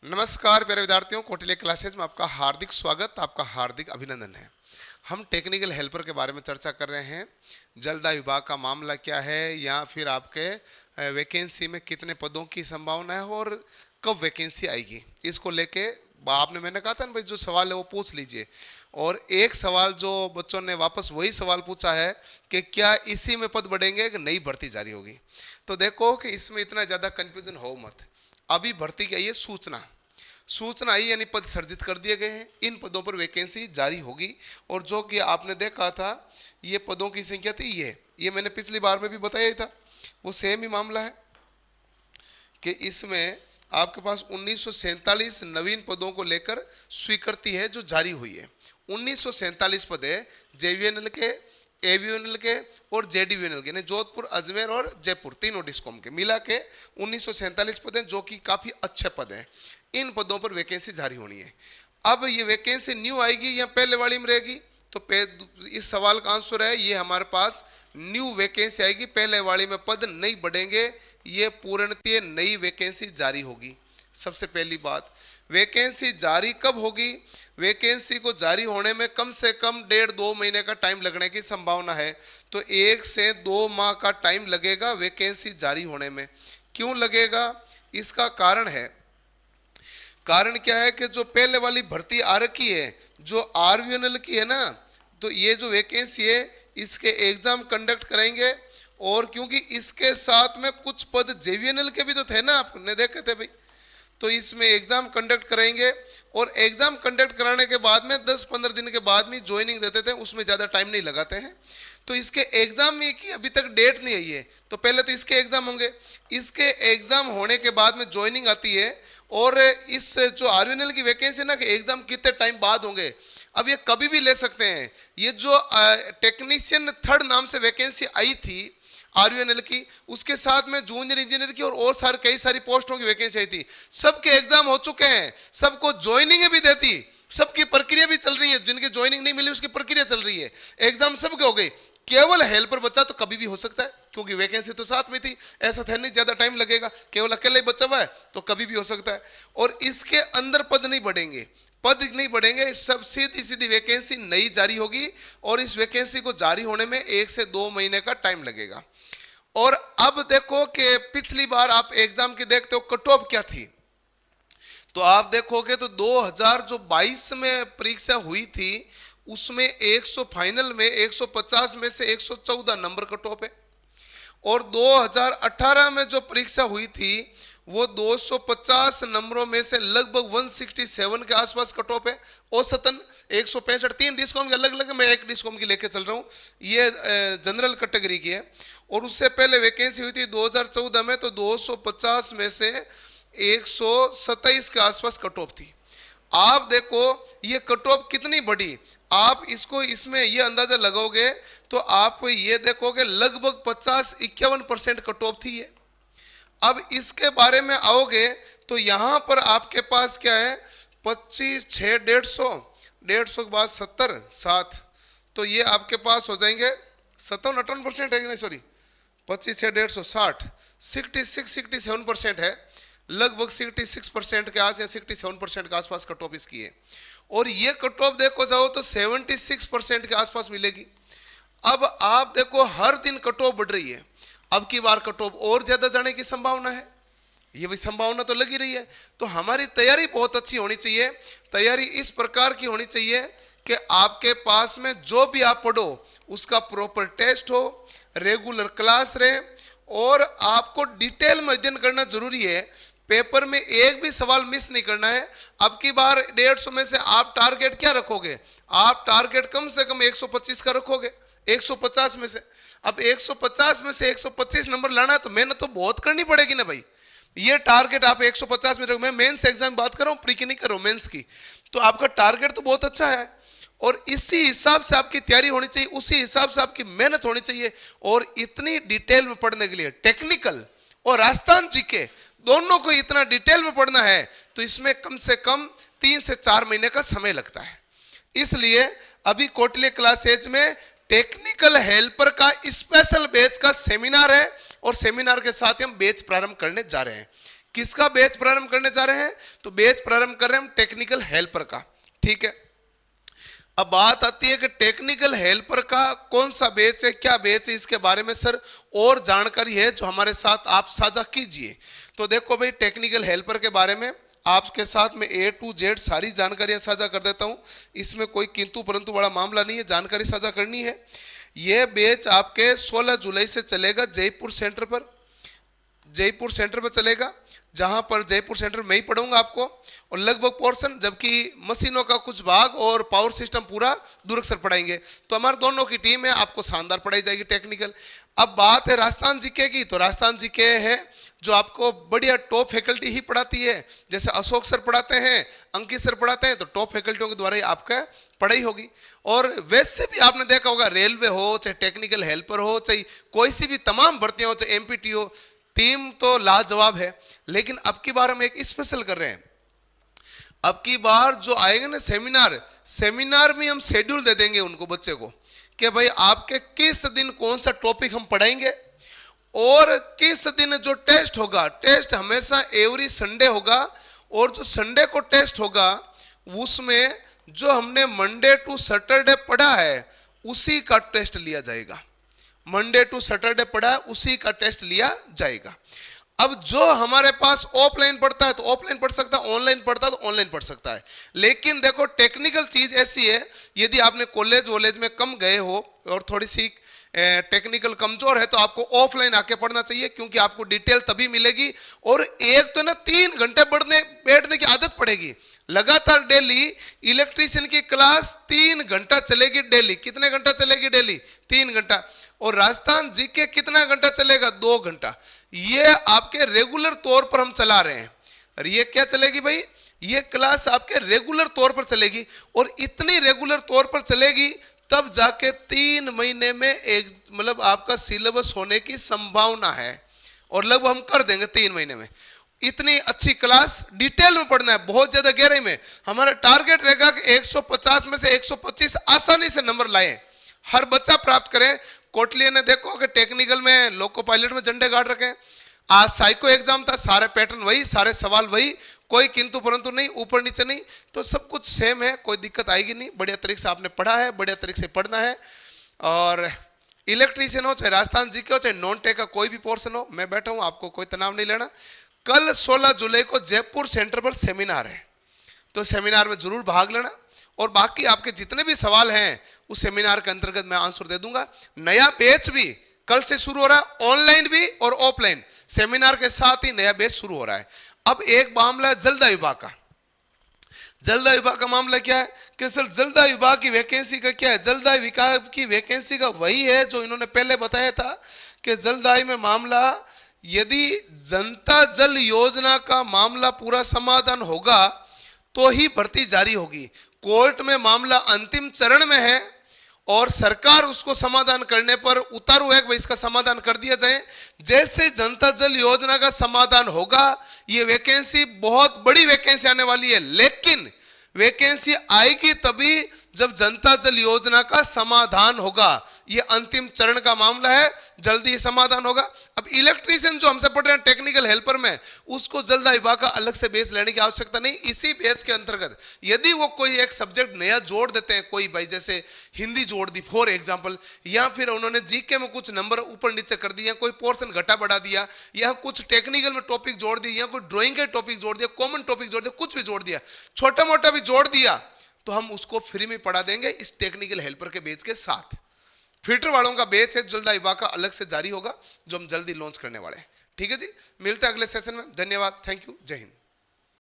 नमस्कार प्यारे विद्यार्थियों, कौटिल्य क्लासेज में आपका हार्दिक स्वागत, आपका हार्दिक अभिनंदन है। हम टेक्निकल हेल्पर के बारे में चर्चा कर रहे हैं। जलदाय विभाग का मामला क्या है, या फिर आपके वैकेंसी में कितने पदों की संभावना है और कब वैकेंसी आएगी, इसको लेके मैंने कहा था ना भाई, जो सवाल है वो पूछ लीजिए। और एक सवाल जो बच्चों ने वापस वही सवाल पूछा है कि क्या इसी में पद बढ़ेंगे कि नई भर्ती जारी होगी। तो देखो कि इसमें इतना ज़्यादा कन्फ्यूजन हो मत। अभी भर्ती की आई है सूचना आई, यानी पद सर्जित कर दिए गए हैं। इन पदों पर वैकेंसी जारी होगी। और जो कि आपने देखा था, ये पदों की संख्या थी, ये मैंने पिछली बार में भी बताया था, वो सेम ही मामला है कि इसमें आपके पास 1947 नवीन पदों को लेकर स्वीकृति है जो जारी हुई है। 1947 पद है जेवीएनएल के, एवीएनएल के और जेडीवीएनएल के, जोधपुर, अजमेर और जयपुर, तीनों डिस्कॉम के मिला के 1947 पद हैं, जो कि काफ़ी अच्छे पद हैं। इन पदों पर वैकेंसी जारी होनी है। अब ये वैकेंसी न्यू आएगी या पहले वाली में रहेगी, तो इस सवाल का आंसर है ये हमारे पास न्यू वैकेंसी आएगी। पहले वाली में पद नहीं बढ़ेंगे, ये पूर्णतः नई वैकेंसी जारी होगी। सबसे पहली बात, वैकेंसी जारी कब होगी? वैकेंसी को जारी होने में कम से कम 1.5-2 महीने का टाइम लगने की संभावना है। तो 1 से 2 माह का टाइम लगेगा वैकेंसी जारी होने में। क्यों लगेगा? इसका कारण क्या है कि जो पहले वाली भर्ती आ रखी है, जो आरवीएनएल की है ना, तो ये जो वैकेंसी है इसके एग्जाम कंडक्ट करेंगे। और क्योंकि इसके साथ में कुछ पद जेवीएनएल के भी तो थे ना, आपने देखे थे भाई, तो इसमें एग्जाम कंडक्ट करेंगे। और एग्जाम कंडक्ट कराने के बाद में 10-15 दिन के बाद में ज्वाइनिंग देते थे, उसमें ज़्यादा टाइम नहीं लगाते हैं। तो इसके एग्जाम में की अभी तक डेट नहीं आई है, तो पहले तो इसके एग्जाम होंगे, इसके एग्जाम होने के बाद में ज्वाइनिंग आती है। और इस जो आरवीएनएल की वैकेंसी ना, कि एग्जाम कितने टाइम बाद होंगे, अब ये कभी भी ले सकते हैं। ये जो टेक्नीशियन 3rd नाम से वैकेंसी आई थी आरवीएनएल की, उसके साथ में जूनियर इंजीनियर की और सारी कई सारी पोस्टों की वैकेंसी आई थी। सबके एग्जाम हो चुके हैं, सबको ज्वाइनिंग भी देती, सबकी प्रक्रिया भी चल रही है। जिनकी ज्वाइनिंग नहीं मिली उसकी प्रक्रिया चल रही है, एग्जाम सबके हो गई। केवल हेल्पर बच्चा तो कभी भी हो सकता है, क्योंकि वैकेंसी तो साथ में थी, ऐसा था नहीं ज्यादा टाइम लगेगा, केवल अकेला ही बच्चा हुआ है तो कभी भी हो सकता है। और इसके अंदर पद नहीं बढ़ेंगे, सब सीधी सीधी वैकेंसी नई जारी होगी। और इस वैकेंसी को जारी होने में 1 से 2 महीने का टाइम लगेगा। और अब देखो कि पिछली बार आप एग्जाम की देखते हो कट ऑफ क्या थी, तो आप देखोगे तो 2022 में परीक्षा हुई थी, उसमें 100 फाइनल में 150 में से 114 नंबर कट ऑफ है। और 2018 में जो परीक्षा हुई थी वो 250 नंबरों में से लगभग 167 के आसपास कट ऑफ है। औसतन 165, 3 डिस्कॉम के अलग अलग, मैं एक डिस्कॉम की लेके चल रहा हूँ, ये जनरल कैटेगरी की है। और उससे पहले वैकेंसी हुई थी 2014 में, तो 250 में से 127 के आसपास कट ऑफ थी। आप देखो ये कट ऑफ कितनी बड़ी, आप इसमें ये अंदाजा लगाओगे तो आप ये देखोगे लगभग 50-51% कट ऑफ थी ये। अब इसके बारे में आओगे तो यहां पर आपके पास क्या है, 25, 6, 150 के बाद 70, 7, तो ये आपके पास हो जाएंगे 57-58% है, नहीं सॉरी, 25, 6, 150, 60, 67% है, लगभग 66% के आस या 67% के आसपास कट ऑफ इसकी है। और ये कट ऑफ देखो जाओ तो 76% के आसपास मिलेगी। अब आप देखो हर दिन कट ऑफ बढ़ रही है, अब की बार कट ऑफ और ज्यादा जाने की संभावना है, ये भी संभावना तो लगी रही है। तो हमारी तैयारी बहुत अच्छी होनी चाहिए। तैयारी इस प्रकार की होनी चाहिए कि आपके पास में जो भी आप पढ़ो उसका प्रॉपर टेस्ट हो, रेगुलर क्लास रहे, और आपको डिटेल में अध्ययन करना जरूरी है। पेपर में एक भी सवाल मिस नहीं करना है। अब की बार 150 में से आप टारगेट क्या रखोगे? आप टारगेट कम से कम 125 का रखोगे, 150 में से। अब 150 में से 125 नंबर लाना है तो मेहनत तो बहुत करनी पड़ेगी ना भाई। ये टारगेट आप 150 में रखो। मैं मेंस एग्जाम बात कर रहा हूँ, प्री की नहीं कर रहा हूँ, मेंस की। तो आपका टारगेट तो बहुत अच्छा है, और इसी हिसाब से आपकी तैयारी होनी चाहिए, उसी हिसाब से आपकी मेहनत होनी चाहिए। और इतनी डिटेल में पढ़ने के लिए टेक्निकल और राजस्थान जीके दोनों को इतना डिटेल में पढ़ना है तो इसमें कम से कम 3 से 4 महीने का समय लगता है। इसलिए अभी कौटिल्य क्लासेज में टेक्निकल हेल्पर का स्पेशल बैच का सेमिनार है, और सेमिनार के साथ ही हम बैच प्रारंभ करने जा रहे हैं। किसका बैच प्रारंभ करने जा रहे हैं? तो बैच प्रारंभ कर रहे हैं हम टेक्निकल हेल्पर का। ठीक है, अब बात आती है कि टेक्निकल हेल्पर का कौन सा बैच है, क्या बैच है, इसके बारे में सर और जानकारी है जो हमारे साथ आप साझा कीजिए। तो देखो भाई, टेक्निकल हेल्पर के बारे में आपके साथ में A to Z सारी जानकारियां साझा कर देता हूं, इसमें कोई किंतु परंतु बड़ा मामला नहीं है, जानकारी साझा करनी है। यह बैच आपके 16 जुलाई से चलेगा जयपुर सेंटर पर, जयपुर सेंटर पर चलेगा, जहां पर जयपुर सेंटर में ही पढ़ूंगा आपको, और लगभग पोर्शन, जबकि मशीनों का कुछ भाग और पावर सिस्टम पूरा दुर्ग सर पढ़ाएंगे। तो हमारे दोनों की टीम है, आपको शानदार पढ़ाई जाएगी टेक्निकल। अब बात है राजस्थान जीके की, तो राजस्थान जीके है जो आपको बढ़िया टॉप फैकल्टी ही पढ़ाती है, जैसे अशोक सर पढ़ाते हैं, अंकित सर पढ़ाते हैं, तो टॉप फैकल्टियों के द्वारा ही आपका पढ़ाई होगी। और वैसे भी आपने देखा होगा, रेलवे हो चाहे टेक्निकल हेल्पर हो चाहे कोई सी भी तमाम भर्तियां हो, चाहे MPT हो, टीम तो लाजवाब है। लेकिन अब की बार हम एक स्पेशल कर रहे हैं, अब की बार जो आएंगे ना सेमिनार, सेमिनार में हम शेड्यूल दे देंगे उनको, बच्चे को, कि भाई आपके किस दिन कौन सा टॉपिक हम पढ़ाएंगे, और किस दिन जो टेस्ट होगा, टेस्ट हमेशा एवरी संडे होगा, और जो संडे को टेस्ट होगा उसमें जो हमने मंडे टू सैटरडे पढ़ा है उसी का टेस्ट लिया जाएगा, मंडे टू सैटरडे पढ़ा है उसी का टेस्ट लिया जाएगा। अब जो हमारे पास ऑफलाइन पढ़ता है तो ऑफलाइन पढ़ सकता है, ऑनलाइन पढ़ता है तो ऑनलाइन पढ़ सकता है। लेकिन देखो टेक्निकल चीज ऐसी है, यदि आपने कॉलेज वॉलेज में कम गए हो और थोड़ी सी टेक्निकल कमजोर है तो आपको ऑफलाइन आके पढ़ना चाहिए, क्योंकि आपको डिटेल तभी मिलेगी। और एक तो ना 3 घंटे बैठने की आदत पड़ेगी लगातार डेली। इलेक्ट्रीशियन की क्लास 3 घंटा चलेगी डेली। कितने घंटा चलेगी डेली? 3 घंटा। और राजस्थान जीके कितना घंटा चलेगा? 2 घंटा। ये आपके रेगुलर तौर पर हम चला रहे हैं। और ये क्या चलेगी भाई? ये क्लास आपके रेगुलर तौर पर चलेगी, और इतनी रेगुलर तौर पर चलेगी तब जाके 3 महीने में एक मतलब आपका सिलेबस होने की संभावना है, और लगभग हम कर देंगे 3 महीने में। इतनी अच्छी क्लास डिटेल में पढ़ना है, बहुत ज्यादा गहराई में। हमारा टारगेट रहेगा कि 150 में से 125 आसानी से नंबर लाए, हर बच्चा प्राप्त करे। कोटलिया ने देखो कि टेक्निकल में लोको पायलट में झंडे गाड़ रखे हैं। आज साइको एग्जाम था, सारे पैटर्न वही, सारे सवाल वही, कोई किंतु परंतु नहीं, ऊपर नीचे नहीं, तो सब कुछ सेम है, कोई दिक्कत आएगी नहीं। बढ़िया तरीके से आपने पढ़ा है, बढ़िया तरीके से पढ़ना है। और इलेक्ट्रीशियन हो चाहे राजस्थान जीके हो चाहे नॉन टेक का कोई भी पोर्शन हो, मैं बैठा हूं, आपको कोई तनाव नहीं लेना। कल 16 जुलाई को जयपुर सेंटर पर सेमिनार है, तो सेमिनार में जरूर भाग लेना। और बाकी आपके जितने भी सवाल हैं उस सेमिनार के अंतर्गत मैं आंसर दे दूंगा। नया बैच भी कल से शुरू हो रहा है, ऑनलाइन भी और ऑफलाइन। सेमिनार के साथ ही नया बैच शुरू हो रहा है। अब एक मामला है जलदा विभाग का। जलदा विभाग का मामला क्या है कि सर जलदा विभाग की वैकेंसी का क्या है? जलदा विभाग की वैकेंसी का वही है जो इन्होंने पहले बताया था कि जलदाई में मामला, यदि जनता जल योजना का मामला पूरा समाधान होगा तो ही भर्ती जारी होगी। कोर्ट में मामला अंतिम चरण में है और सरकार उसको समाधान करने पर उतारू है कि भाई इसका समाधान कर दिया जाए। जैसे जनता जल योजना का समाधान होगा, ये वैकेंसी बहुत बड़ी वैकेंसी आने वाली है, लेकिन वैकेंसी आएगी तभी जब जनता जल योजना का समाधान होगा। ये अंतिम चरण का मामला है, जल्दी ही समाधान होगा। अब इलेक्ट्रीशियन जो हमसे पढ़ रहे हैं टेक्निकल हेल्पर में, उसको जल्दा विभाग का अलग से बेच लेने की आवश्यकता नहीं। इसी बेच के अंतर्गत यदि वो कोई एक सब्जेक्ट नया जोड़ देते हैं, कोई भाई जैसे हिंदी जोड़ दी फॉर एग्जांपल, या फिर उन्होंने जीके में कुछ नंबर ऊपर नीचे कर दिया, कोई पोर्शन घटा बढ़ा दिया, या कुछ टेक्निकल में टॉपिक जोड़ दिया, या कोई ड्राइंग के टॉपिक जोड़ दिया, कॉमन टॉपिक जोड़ दिया, कुछ भी जोड़ दिया, छोटा मोटा भी जोड़ दिया, तो हम उसको फ्री में पढ़ा देंगे इस टेक्निकल हेल्पर के बेच के साथ। फिल्टर वालों का बेच है जल्दा विभाग का अलग से जारी होगा, जो हम जल्दी लॉन्च करने वाले हैं। ठीक है जी, मिलते हैं अगले सेशन में। धन्यवाद, थैंक यू, जय हिंद।